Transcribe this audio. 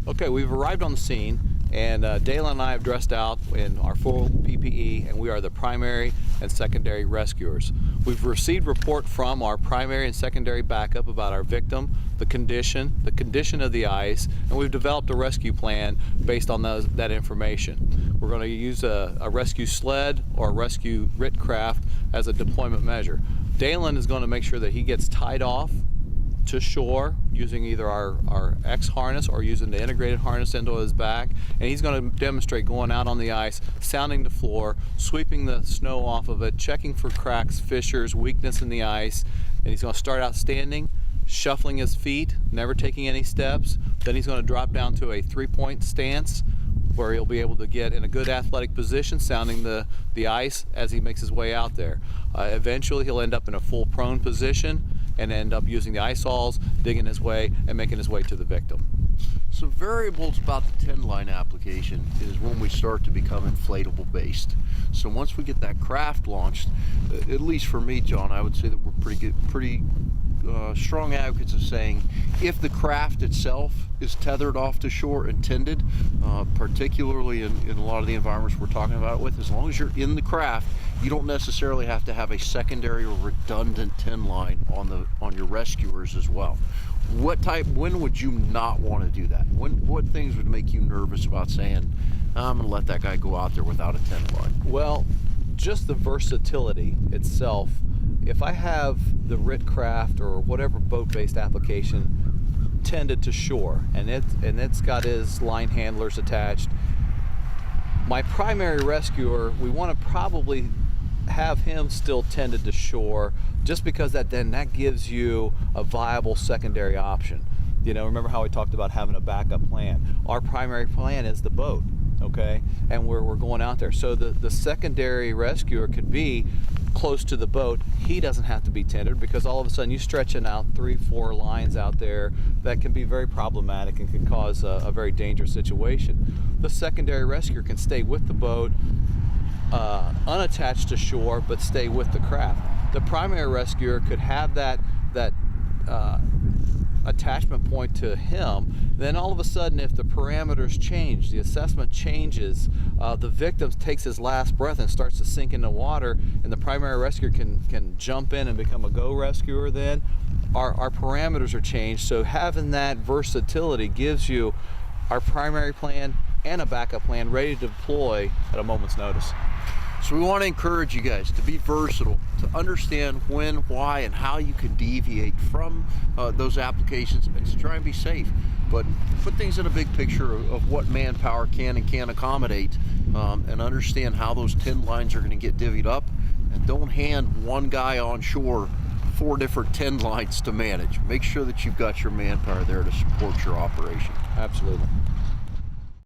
Okay, we've arrived on the scene, and Dalen and I have dressed out in our full PPE, and we are the primary and secondary rescuers. We've received report from our primary and secondary backup about our victim, the condition of the ice, and we've developed a rescue plan based on that information. We're going to use a rescue sled or a rescue RIT craft as a deployment measure. Dalen is going to make sure that he gets tied off to shore using either our X harness or using the integrated harness into his back, and he's going to demonstrate going out on the ice, sounding the floor, sweeping the snow off of it, checking for cracks, fissures, weakness in the ice, and he's going to start out standing, shuffling his feet, never taking any steps. Then he's going to drop down to a 3-point stance where he'll be able to get in a good athletic position, sounding the ice as he makes his way out there. Eventually he'll end up in a full prone position and end up using the ice awls, digging his way and making his way to the victim. Some variables about the 10-line application is when we start to become inflatable based. So once we get that craft launched, at least for me, John, I would say that we're pretty strong advocates of saying if the craft itself is tethered off to shore and tended, particularly in a lot of the environments we're talking about it with, as long as you're in the craft, you don't necessarily have to have a secondary or redundant 10 line on your rescuers as well. When would you not want to do that? What things would make you nervous about saying, I'm going to let that guy go out there without a 10 line? Well, just the versatility itself. If I have the RIT craft or whatever boat-based application tended to shore and it's got his line handlers attached, my primary rescuer, we want to probably have him still tended to shore, just because that gives you a viable secondary option. You know, remember how we talked about having a backup plan? Our primary plan is the boat, okay? And we're going out there. So the secondary rescuer could be close to the boat. He doesn't have to be tendered, because all of a sudden you're stretching out 3-4 lines out there that can be very problematic and can cause a very dangerous situation. The secondary rescuer can stay with the boat, unattached to shore, but stay with the craft. The primary rescuer could have that attachment point to him. Then all of a sudden, if the parameters change, the assessment changes, the victim takes his last breath and starts to sink into water, and the primary rescuer can jump in and become a go rescuer, then our parameters are changed. So having that versatility gives you our primary plan and a backup plan ready to deploy at a moment's notice. So we want to encourage you guys to be versatile, to understand when, why, and how you can deviate from those applications and to try and be safe. But put things in a big picture of what manpower can and can't accommodate, and understand how those 10 lines are going to get divvied up. And don't hand one guy on shore 4 different 10 lines to manage. Make sure that you've got your manpower there to support your operation. Absolutely.